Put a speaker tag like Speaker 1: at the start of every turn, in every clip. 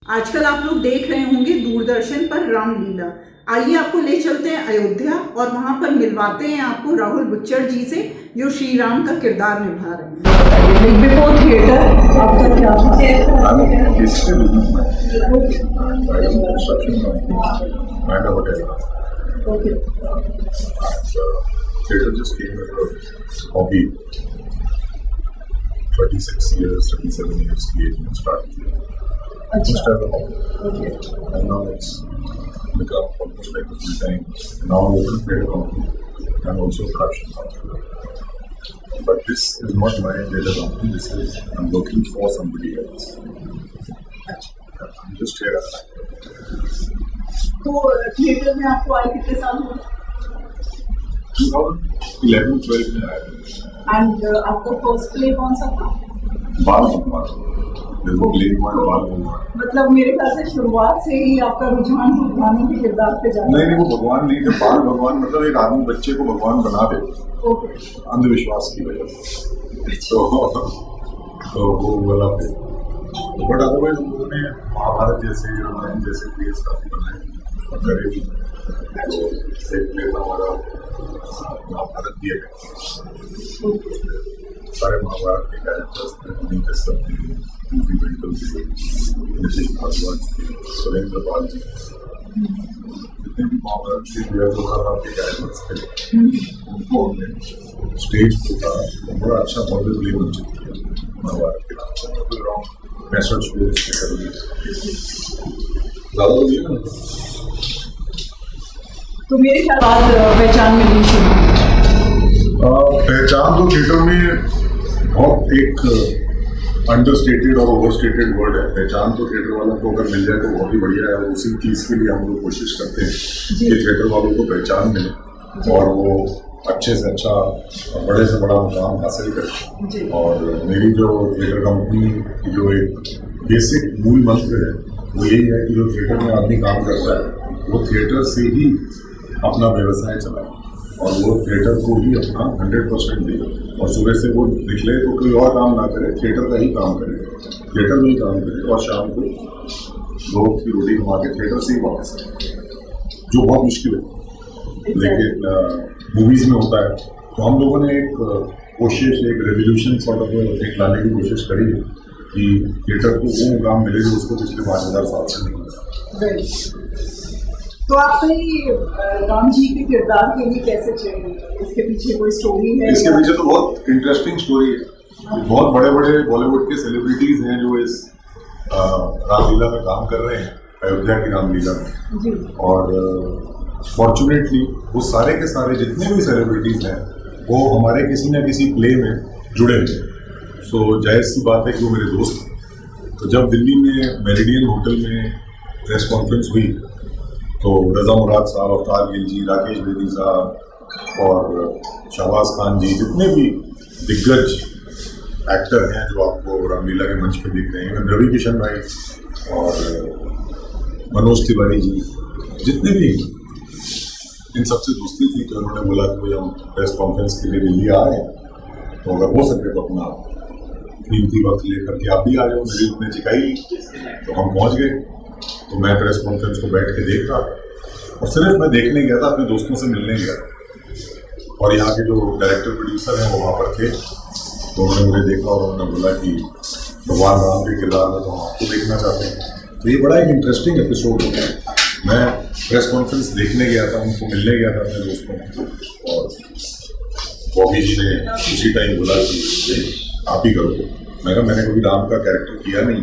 Speaker 1: आजकल आप लोग देख रहे होंगे दूरदर्शन पर रामलीला। आइए आपको ले चलते हैं अयोध्या और वहां पर मिलवाते हैं आपको राहुल बुच्चड़ जी से, जो श्री राम का किरदार निभा रहे हैं। बिफोर थिएटर आपका क्या था?
Speaker 2: Theater just came as a hobby. 36 years, 37 years की एज में स्टार्ट किया। Just as a hobby. And now it's become almost like a full time. Now I open a theater company and also a production company. But this is not my theater company. This is I'm working for somebody else. I'm just here.
Speaker 1: तो theatre में आपको आए कितने साल हुए?
Speaker 2: 2011-12 में आया।
Speaker 1: And आपका फर्स्ट प्ले कौन सा था?
Speaker 2: बाल भगवान। बाल भगवान।
Speaker 1: मतलब मेरे ख्याल से शुरुआत से ही आपका रुझान भगवानों के किरदार पे जाता है।
Speaker 2: नहीं, वो भगवान नहीं थे। बाल भगवान मतलब एक आदमी बच्चे को भगवान बना दे अंधविश्वास की वजह से। तो वो वाला थे। बट अदरवाइज हम लोगों ने महाभारत जैसे रामायण जैसे प्लेस काफी बनाए और करे भी। एक प्ले था हमारा महाभारत दिए गए, सारे महाभारत के कैरेक्टर्स थे। यूपी मेडिकल थे, नीतीश भारद्वाज थे, सुरेंद्र पाल जी, जितने भी महाभारत के के कैरेक्टर्स थे उनको हमने स्टेज पे था। बड़ा अच्छा मॉडल प्ले मंचित किया महाभारत के नाम से। अराउंड 65 शो इसके कर दिए, ज़्यादा तो दिया ना।
Speaker 1: तो मेरे ख्याल बाद पहचान में नहीं शुरू।
Speaker 2: पहचान तो थिएटर में बहुत एक अंडरस्टेटेड और ओवरस्टेटेड वर्ड है। पहचान तो थिएटर वालों को अगर मिल जाए तो बहुत ही बढ़िया है। और उसी चीज़ के लिए हम लोग कोशिश करते हैं कि थिएटर वालों को पहचान मिले और वो अच्छे से अच्छा बड़े से बड़ा मुकाम हासिल करें। और मेरी जो थिएटर कंपनी की जो एक बेसिक मूल मंत्र है वो यही है कि जो थिएटर में आदमी काम करता है वो थिएटर से ही अपना व्यवसाय चलाए और वो थिएटर को ही अपना 100% दे। और सुबह से वो निकले तो कोई और काम ना करे, थिएटर का ही काम करे, थिएटर में ही काम करे और शाम को लोग की रोटी कमा के थिएटर से ही वापस आए, जो बहुत मुश्किल है लेकिन मूवीज़ में होता है। तो हम लोगों ने एक कोशिश, एक रेवोल्यूशन सॉर्ट ऑफ एक लाने की कोशिश करी है कि थिएटर को वो मुकाम मिले जो उसको पिछले 5000 साल से नहीं मिला।
Speaker 1: तो आपने राम जी के किरदार के लिए कैसे चले? इसके पीछे कोई स्टोरी है?
Speaker 2: इसके पीछे तो बहुत इंटरेस्टिंग स्टोरी है। बहुत बड़े बड़े बॉलीवुड के सेलिब्रिटीज हैं जो इस रामलीला में काम कर रहे हैं, अयोध्या की रामलीला में। और फॉर्चुनेटली वो सारे के सारे जितने भी सेलिब्रिटीज हैं वो हमारे किसी न किसी प्ले में जुड़े हुए हैं। सो जायज़ सी बात है कि वो मेरे दोस्त हैं। तो जब दिल्ली में मेरिडियन होटल में प्रेस कॉन्फ्रेंस हुई तो रज़ा मुराद साहब, अवतार गिल जी, राकेश बेदी साहब और शहबाज खान जी, जितने भी दिग्गज एक्टर हैं जो आपको रामलीला के मंच पे दिख रहे हैं, रवि किशन भाई और मनोज तिवारी जी, जितने भी, इन सबसे दोस्ती थी। तो उन्होंने बोला कि हम प्रेस कॉन्फ्रेंस के लिए दिल्ली आ रहे हैं तो अगर हो सके तो अपना कीमती वक्त लेकर के आप भी आ जाओ। मेरी उन्होंने चिकाई तो हम पहुँच गए। तो मैं प्रेस कॉन्फ्रेंस को बैठ के देख रहा और सिर्फ मैं देखने गया था, अपने दोस्तों से मिलने गया। और यहाँ के जो डायरेक्टर प्रोड्यूसर हैं वो वहाँ पर थे। तो उन्होंने मुझे देखा और उन्होंने बोला कि भगवान राम के किरदार में तो हम आपको देखना चाहते हैं। तो ये बड़ा एक इंटरेस्टिंग एपिसोड हो गया। मैं प्रेस कॉन्फ्रेंस देखने गया था, उनको मिलने गया था अपने दोस्तों को। और बॉबी जी ने उसी टाइम बोला कि आप ही करो। मैंने कभी राम का कैरेक्टर किया नहीं,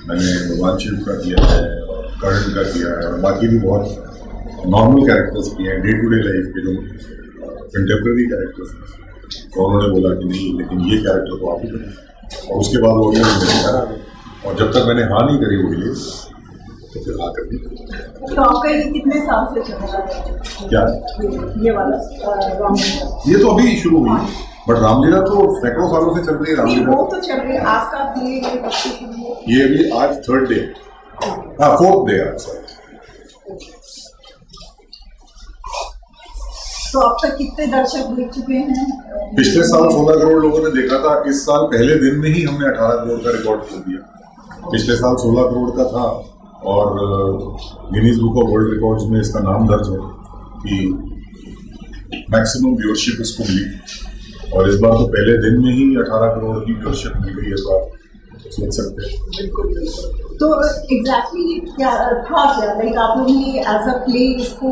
Speaker 2: मैंने भगवान शिव का किया है और कर्ण का किया है और बाकी भी बहुत नॉर्मल कैरेक्टर्स किए हैं, डे टू डे लाइफ के जो कंटेम्प्रेरी कैरेक्टर्स हैं। तो उन्होंने बोला कि नहीं, लेकिन ये कैरेक्टर तो आप ही करें। और उसके बाद वो गया मेरे घर आ गए और जब तक मैंने हाँ नहीं करी वो लिए तो फिर हाँ कर दी।
Speaker 1: तो आपका ये कितने साल से चल रहा है?
Speaker 2: क्या
Speaker 1: ये वाला रामलीला?
Speaker 2: ये तो अभी शुरू हुई, बट रामलीला तो सैकड़ों सालों से चल रही है। रामलीला
Speaker 1: वो तो चल रही है, आपका
Speaker 2: ये अभी आज 3rd डे, हाँ 4th डे आज।
Speaker 1: तो अब तक कितने दर्शक देख चुके हैं?
Speaker 2: पिछले साल 16 करोड़ लोगों ने देखा था। इस साल पहले दिन में ही हमने 18 करोड़ का रिकॉर्ड कर दिया। पिछले साल 16 करोड़ का था और Guinness book of world records में इसका नाम दर्ज है कि मैक्सिमम व्यूअरशिप इसको मिली और इस बार तो पहले दिन में ही 18 करोड़ की व्यूअरशिप मिल गई। इस बार सोच सकते हैं।
Speaker 1: बिल्कुल बिल्कुल। तो एग्जैक्टली क्या था, क्या लाइक आप लोगों ने एज अ प्ले इसको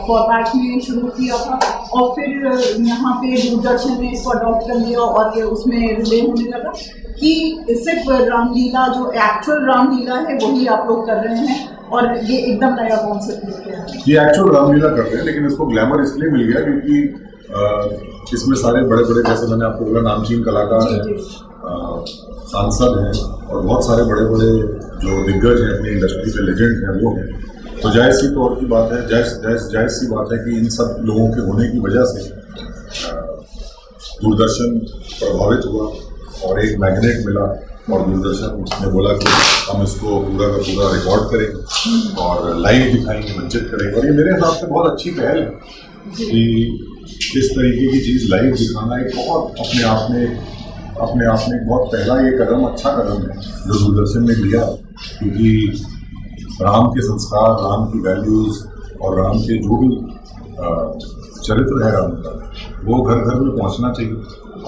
Speaker 1: फॉर्मेट में शुरू किया था और फिर यहाँ पे दूरदर्शन ने इसको अडॉप्ट कर लिया और उसमें रिले होने लगा कि सिर्फ रामलीला जो एक्चुअल रामलीला है वही आप लोग कर रहे हैं और ये एकदम नया कॉन्सेप्ट लेके आए हैं?
Speaker 2: ये एक्चुअल रामलीला करते हैं, लेकिन इसको ग्लैमर इसलिए मिल गया क्योंकि इसमें सारे बड़े बड़े, जैसे मैंने आपको बोला, नामचीन कलाकार हैं, सांसद हैं और बहुत सारे बड़े बड़े जो दिग्गज हैं, अपनी इंडस्ट्री के लेजेंड हैं, वो हैं। तो जायज़ सी तौर की बात है, जायज़ सी बात है कि इन सब लोगों के होने की वजह से दूरदर्शन प्रभावित हुआ और एक मैग्नेट मिला और दूरदर्शन ने बोला कि हम इसको पूरा का पूरा रिकॉर्ड करेंगे और लाइव दिखाएंगे, मंचित करेंगे। और ये मेरे हिसाब से बहुत अच्छी पहल है कि इस तरीके की चीज़ लाइव दिखाना एक बहुत अपने आप में बहुत पहला ये कदम, अच्छा कदम है जो दूरदर्शन ने लिया, क्योंकि राम के संस्कार, राम की वैल्यूज़ और राम के जो भी चरित्र है राम का, वो घर घर में पहुंचना चाहिए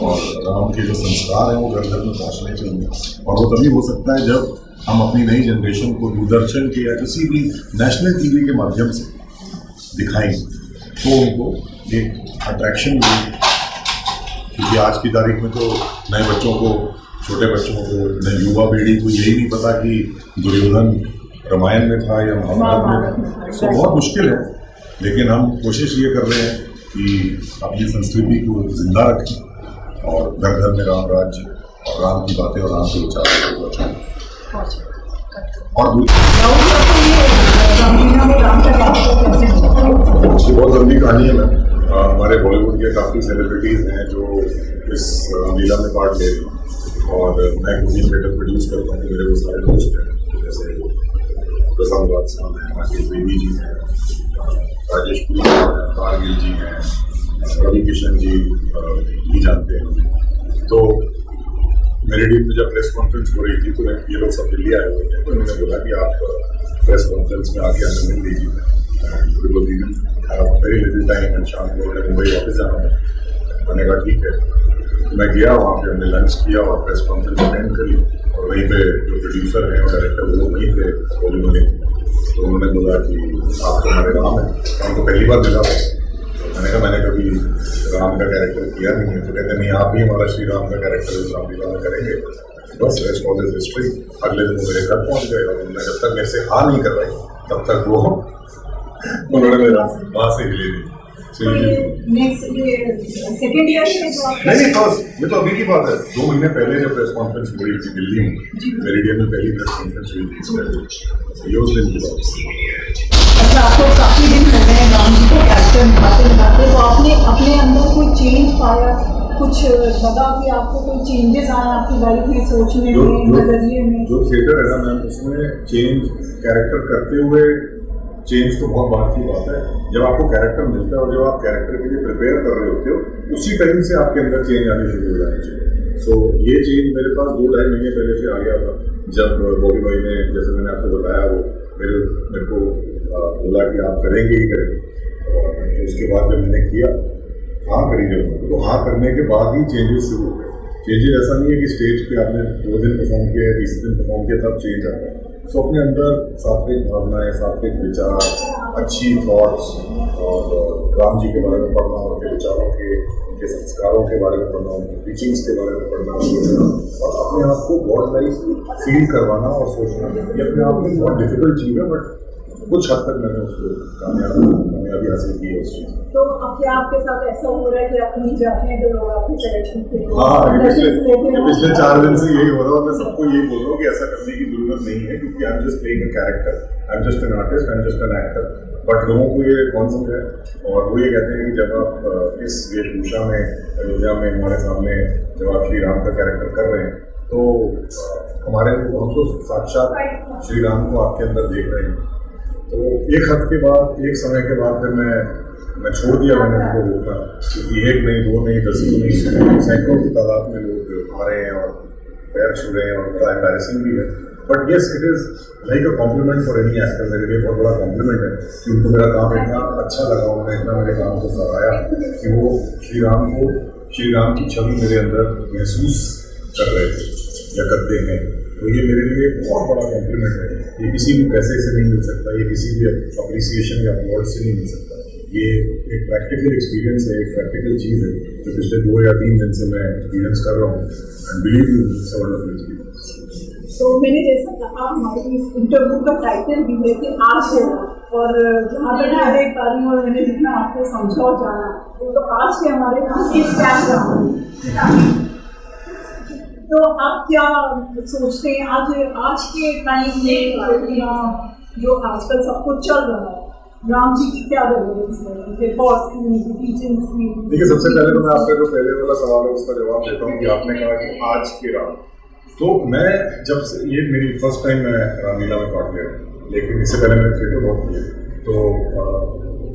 Speaker 2: और राम के जो संस्कार हैं वो घर घर में पहुंचने चाहिए। और वो तभी हो सकता है जब हम अपनी नई जनरेशन को दूरदर्शन के या किसी भी नेशनल टीवी के माध्यम से दिखाएंगे तो उनको एक अट्रैक्शन मिलेगी। क्योंकि आज की तारीख में तो नए बच्चों को, छोटे बच्चों को, नए युवा पीढ़ी को यही नहीं पता कि दुर्योधन रामायण में था या महाभारत में था। तो बहुत मुश्किल है, लेकिन हम कोशिश ये कर रहे हैं कि अपनी संस्कृति को जिंदा रखें और घर घर में राम राज्य और राम की बातें और राम के विचार को पहुँचाएं। और बहुत लंबी कहानी है। मैं हमारे बॉलीवुड के काफ़ी सेलिब्रिटीज़ हैं जो इस लीला में पार्ट ले रहे हैं और मैं खुद ही थिएटर प्रोड्यूस करता हूँ। मेरे वो सारे दोस्त हैं, जैसे प्रशांत बादशाह हैं, राकेश बेदी जी हैं, राजेश पुरी हैं, कारगिल जी हैं, रवि किशन जी भी जानते हैं। तो मेरी टीम में जब प्रेस कॉन्फ्रेंस हो रही थी तो ये लोग सब दिल्ली आए हुए थे, तो उन्होंने बोला कि आप प्रेस कॉन्फ्रेंस में आके हमें मिल लीजिए। वेरी लिटिल टाइम एंड शाम को उन्होंने मुंबई वापस जाना है। मैंने कहा ठीक है। तो मैं गया वहाँ पे, हमने लंच किया और प्रेस कॉन्फ्रेंस अटेंड करी और वहीं पे जो प्रोड्यूसर हैं और डायरेक्टर वो वहीं पे बॉलीवुड में। तो उन्होंने बोला कि आप तो हमारे राम हैं। हमको पहली बार मिला था। मैंने कहा मैंने कभी राम का कैरेक्टर किया नहीं है। तो कहते नहीं, आप ही हमारा श्री राम का कैरेक्टर इस रामलीला में करेंगे। बस रेस्ट ऑल इज हिस्ट्री। अगले दिन वो मेरे घर पहुँच गए और उन्होंने जब तक मेरे से हाँ नहीं कर रही तब तक वो उन्होंने मेरा वहाँ से हिले नहीं।
Speaker 1: सेकेंड ईयर
Speaker 2: नहीं, फर्स्ट। ये तो अभी की बात है। 2 महीने पहले जब प्रेस कॉन्फ्रेंस हो रही थी दिल्ली में, मेरी टीम में पहली प्रेस कॉन्फ्रेंस हुई थी। ये उस दिन की बात है।
Speaker 1: अच्छा, आपको काफी दिन हो गए राम जी को कैरेक्टर निभाते, तो आपने अपने अंदर कोई चेंज पाया? कुछ लगा कि आपको कोई चेंजेस आए आपकी लाइफ में, सोचने में, नजरिए में?
Speaker 2: जो थिएटर है ना मैम, उसमें चेंज कैरेक्टर करते हुए चेंज तो बहुत बात की बात है। जब आपको कैरेक्टर मिलता है और जब आप कैरेक्टर के लिए प्रिपेयर कर रहे होते हो, उसी टाइम से आपके अंदर चेंज आने शुरू हो जाने चाहिए। सो ये चेंज मेरे पास 2-2.5 महीने पहले से आ गया था, जब बॉबी भाई ने, जैसे मैंने आपको बताया, वो मेरे को बोला कि आप करेंगे ही करेंगे। और तो उसके बाद जब मैंने किया, हाँ करी जब, तो हाँ करने के बाद ही चेंजेस शुरू हो गए। चेंजेस ऐसा नहीं है कि स्टेज पे आपने 2 दिन परफॉर्म किया या 30 दिन परफॉर्म किया तब चेंज आता है। सो अपने अंदर सात्विक भावनाएं, सात्विक विचार, अच्छी थॉट्स और राम जी के बारे में पढ़ना, उनके विचारों के, उनके संस्कारों के बारे में पढ़ना, उनकी टीचिंग्स के बारे में पढ़ना और अपने आप को गॉड लाइक फील करवाना और सोचना, ये अपने आप में बहुत डिफिकल्ट चीज़ है, बट कुछ हद तक मैंने उसको कामयाबी हासिल की है उस चीज़।
Speaker 1: तो अब क्या आपके साथ ऐसा हो रहा है कि आप कहीं जाते हैं तो लोग आपकी डायरेक्शन पे?
Speaker 2: हाँ, पिछले 4 दिन से यही हो रहा है। मैं सबको यही बोल रहा हूँ कि ऐसा करने की जरूरत नहीं है, क्योंकि I am just playing a character, I am just an artist, I am just an actor. But लोगों को ये कॉन्सेप्ट है और वो ये कहते हैं कि जब आप इस वेशभूषा में अयोध्या में हमारे सामने जब आप श्री राम का कैरेक्टर कर रहे हैं तो हमारे हम तो साक्षात श्री राम को आपके अंदर देख रहे हैं। तो एक हद के बाद, एक समय के बाद फिर मैं छोड़ दिया मैंने उनको होता, क्योंकि 1 नहीं, 2 नहीं, 10 नहीं, सैकड़ों की तादाद में लोग आ रहे हैं और पैर छू रहे हैं और बड़ा एम्बैरेसिंग भी है। But yes it is like a compliment for any actor. मेरे लिए बहुत बड़ा कॉम्प्लीमेंट है कि उनको मेरा काम इतना अच्छा लगा, उन्होंने इतना मेरे काम को सराहाया कि वो श्री राम की छवि मेरे अंदर महसूस कर रहे थे या करते हैं। तो ये मेरे लिए बहुत बड़ा कॉम्प्लीमेंट है। ये किसी भी पैसे से नहीं मिल सकता, ये किसी भी अप्रिसिएशन या अवार्ड से नहीं मिल सकता। ये एक प्रैक्टिकल एक्सपीरियंस है, एक प्रैक्टिकल चीज़ है जो पिछले 2 या 3 दिन से मैं एक्सपीरियंस कर रहा हूँ। And believe you it's a wonderful experience.
Speaker 3: तो मैंने जैसा कहा हमारी इस इंटरव्यू का टाइटल भी है कि आज है, और जहाँ तक मैं देख पा रही हूँ और मैंने जितना आपको समझा और जाना, तो आज के हमारे यहाँ 6 पैक रहा। तो आप क्या सोचते हैं आज के टाइम में जो आजकल सब कुछ चल रहा है, राम जी की क्या रेलेवेंस है, टीचिंग्स की?
Speaker 2: देखिए, सबसे पहले तो मैं आपका जो पहले वाला सवाल है उसका जवाब देता हूँ कि आपने कहा कि आज के राम। तो मैं जब से ये मेरी फर्स्ट टाइम मैं रामलीला में पार्ट ले रहा हूँ, लेकिन इससे पहले मैंने थिएटर बहुत किया। तो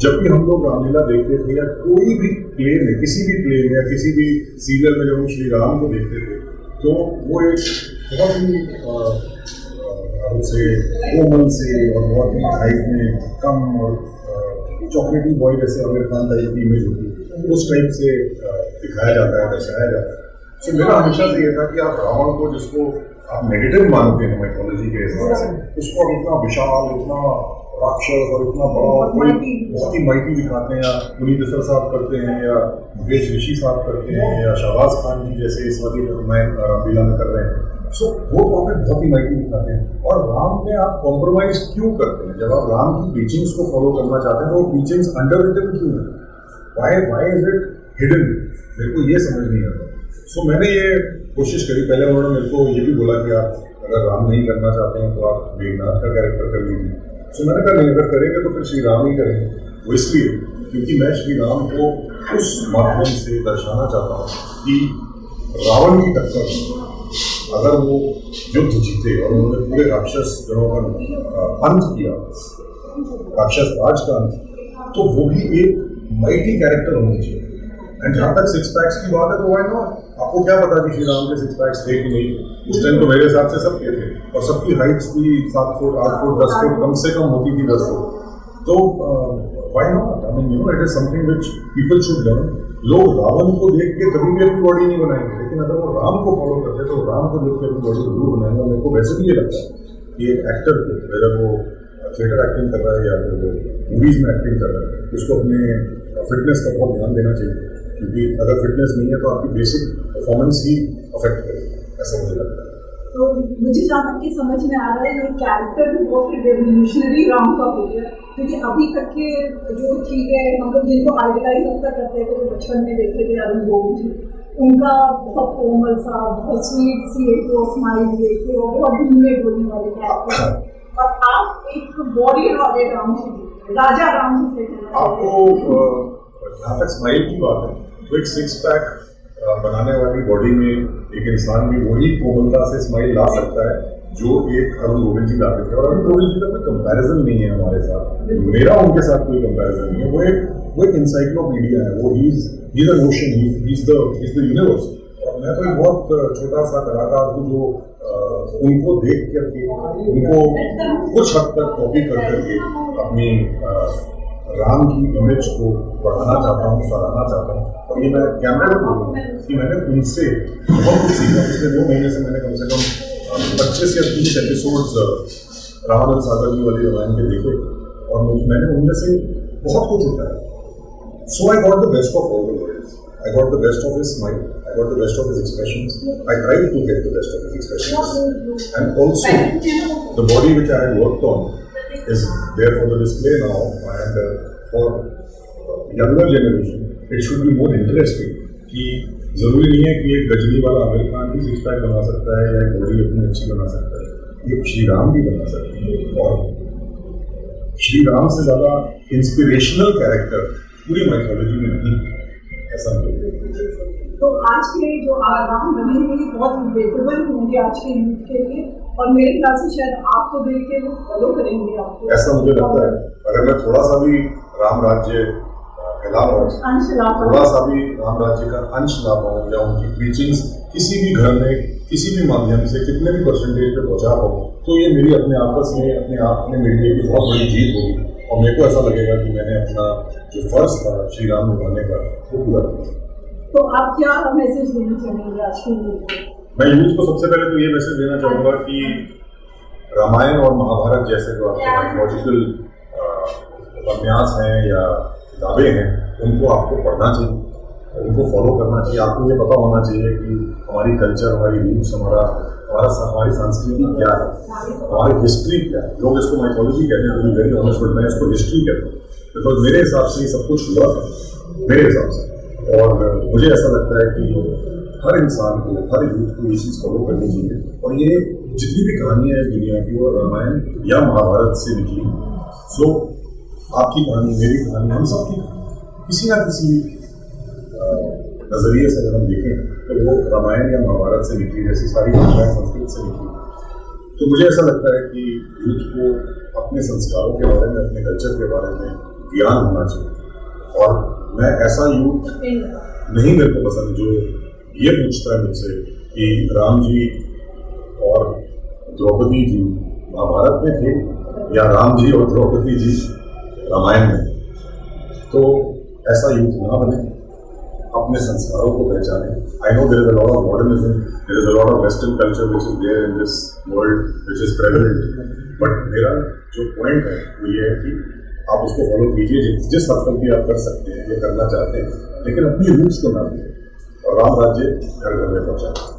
Speaker 2: जब भी हम लोग रामलीला देखते थे या कोई भी प्ले में, किसी भी प्ले में या किसी भी सीरियल में जब हम श्री राम को देखते थे, तो वो एक बहुत ही से कोमल से और बहुत ही हाइट में कम और चॉकलेटी बॉय जैसे आमिर खान टाइप की इमेज होती, उस टाइप से दिखाया जाता है, दर्शाया जाता है। तो मेरा हमेशा से ये था कि आप रावण को, जिसको आप नेगेटिव मानते हैं माइथोलॉजी के हिसाब से, उसको अब इतना विशाल, इतना राक्षस और इतना बड़ा, बहुत ही माइटी दिखाते हैं, या पुनीत दसर साहब करते हैं, या मुकेश ऋषि साहब करते हैं, या शहबाज खान जी जैसे इस वाली रामलीला में कर रहे हैं। सो वो टॉपिक बहुत ही माइटी दिखाते हैं। और राम में आप कॉम्प्रोमाइज क्यों करते हैं? जब आप राम की टीचिंग्स को फॉलो करना चाहते हैं तो वो टीचिंग्स अंडर रिटन क्यों है? Why is it hidden? मेरे को ये समझ नहीं आता। सो मैंने ये कोशिश करी। पहले उन्होंने मेरे को ये भी बोला कि आप अगर राम नहीं करना चाहते हैं तो आप मेघनाथ का कैरेक्टर कर लीजिए। सो मैंने कहा नहीं, अगर करेंगे तो फिर श्री राम ही करेंगे। वो इसलिए क्योंकि मैं श्री राम को उस माध्यम से दर्शाना चाहता हूँ कि रावण की टक्कर अगर वो युद्ध जीते और उन्होंने पूरे राक्षस गणों का अंत किया, राक्षस राज का अंत, तो वो भी एक माइटी कैरेक्टर होनी चाहिए। एंड जहाँ तक 6 पैक्स की बात है तो वाई नॉट? आपको क्या पता कि श्री राम के 6 पैक्स थे कि नहीं? उस टाइम तो मेरे हिसाब से सबके थे, और सबकी हाइट्स भी 7 फुट, 8 फुट, 10 फुट, कम से कम होती थी 10 फुट। तो why not? I mean it is something which people should learn. लोग रावण को देख के कभी भी अपनी बॉडी नहीं बनाएंगे, लेकिन अगर वो राम को फॉलो करते तो राम को देख के अपनी बॉडी जरूर बनाएंगे। मेरे को वैसे भी ये लगता है कि एक एक्टर को, अगर वो थिएटर एक्टिंग कर रहा है या फिर वो मूवीज में एक्टिंग कर रहा है, उसको अपने फिटनेस का बहुत ध्यान देना चाहिए, क्योंकि अगर फिटनेस नहीं है तो आपकी बेसिक परफॉर्मेंस ही अफेक्ट करेगी, ऐसा मुझे लगता है।
Speaker 3: तो मुझे जहाँ तक समझ में आ रहा है ये कैरेक्टर भी बहुत रेवोल्यूशनरी राम का हो गया, क्योंकि अभी तक के जो ठीक है हम लोग जिनको आइडलाइज होता करते थे, तो बचपन में देखते थे अरुण गोविल जी, उनका बहुत कोमल सा, बहुत स्वीट सी एक वो स्माइल देखे और बहुत धीमे बोलने वाले कैरेक्टर, और आप एक वॉरियर वाले राम जी, राजा राम जी से
Speaker 2: आपको जहाँ तक स्माइल की बात है तो एक 6 पैक बनाने वाली बॉडी में एक इंसान भी वही कोमलता से स्माइल ला सकता है जो एक अरुण गोविल जी लाते थे। और अरुण गोविल जी का कोई कंपैरिजन नहीं है हमारे साथ, मेरा उनके साथ कोई कंपैरिजन नहीं है। वो एक इंसाइक्लोपीडिया है, वो he is an ocean, he is the universe. और मैं तो एक बहुत छोटा सा कलाकार हूँ जो उनको देख करके, उनको कुछ हद तक कॉपी कर करके अपनी राम की इमेज को बढ़ाना चाहता हूँ, सराहना चाहता हूँ। और ये मैं कैमरे में बोलूँ कि मैंने उनसे बहुत कुछ सीखा। पिछले 2 महीने से मैंने कम से कम 25 या 30 एपिसोड्स रामानंद सागर जी वाली रामायण के देखे, और मैंने उनमें से बहुत कुछ उठाया। So I got the best of all the worlds. I got the best of his smile, I got the best of his expressions, I tried to get the best of his expressions. And also, the body which I had worked on is there for the display now, and for younger generation, it should be more interesting. कि जरूरी नहीं है कि एक गजनी वाला आमिर खान भी 6 pack बना सकता है या एक बॉडी अपनी अच्छी बना सकता है, ये श्री राम भी बना सकते हैं। और श्री राम से ज़्यादा इंस्पिरेशनल कैरेक्टर पूरी माइथोलॉजी में नहीं, ऐसा मुझे।
Speaker 3: तो आज के जो राम बने हुए बहुत रिलेटेबल होंगे आज के यूथ के लिए, और मेरे ख्याल से शायद आपको देख के वो फॉलो करेंगे आपको,
Speaker 2: ऐसा मुझे लगता है। अगर मैं थोड़ा सा भी राम राज्य फैला पाऊँ, थोड़ा सा भी राम राज्य का अंश ला पाऊँ, या उनकी प्रीचिंग्स किसी भी घर में किसी भी माध्यम से कितने भी परसेंटेज पे पहुंचा पाऊँ तो ये मेरी अपने आपस में अपने आप में मेरे लिए एक बहुत बड़ी जीत होगी और मेरे को ऐसा लगेगा कि मैंने अपना जो फर्ज था श्री राम निभाने का वो पूरा किया।
Speaker 3: तो आप क्या मैसेज देना चाहेंगे आज की यूथ को?
Speaker 2: मैं यूथ को सबसे पहले तो ये मैसेज देना चाहूँगा कि रामायण और महाभारत जैसे जो आपके माइथोलॉजिकल उपन्यास हैं या किताबें हैं उनको आपको पढ़ना चाहिए, उनको फॉलो करना चाहिए। आपको ये पता होना चाहिए कि हमारी कल्चर, हमारी रूट्स, हमारी संस्कृति क्या है, हमारी हिस्ट्री क्या है। लोग इसको माइथोलॉजी कहते हैं, वेरी ऑनेस्ट, बट मैं इसको हिस्ट्री कहता हूँ बिकॉज मेरे हिसाब से ये सब कुछ हुआ है मेरे हिसाब से। और मुझे ऐसा लगता है कि हर इंसान को, हर यूथ को ये चीज़ फॉलो करनी चाहिए। और ये जितनी भी कहानियाँ हैं दुनिया की वो रामायण या महाभारत से निकली। सो आपकी कहानी, मेरी कहानी, हम सब की किसी ना किसी नज़रिए से अगर हम देखें तो वो रामायण या महाभारत से निकली, जैसी सारी भाषाएं संस्कृत से निकली। तो मुझे ऐसा लगता है कि यूथ को अपने संस्कारों के बारे में, अपने कल्चर के बारे में ज्ञान होना चाहिए। और मैं ऐसा यूथ नहीं मेरे को पसंद जो ये पूछता है मुझसे कि राम जी और द्रौपदी जी महाभारत में थे या राम जी और द्रौपदी जी रामायण में। तो ऐसा यूथ ना बने, अपने संस्कारों को पहचाने। I know there is a lot of modernism, there is a lot of western culture which is there in this world which is prevalent, but मेरा जो पॉइंट है वो ये है कि आप उसको फॉलो कीजिए जिस हद तक भी आप कर सकते हैं, ये करना चाहते हैं, लेकिन अपनी रूट्स को ना भूलें और राम राज्य घर घर में पहुँचाएं।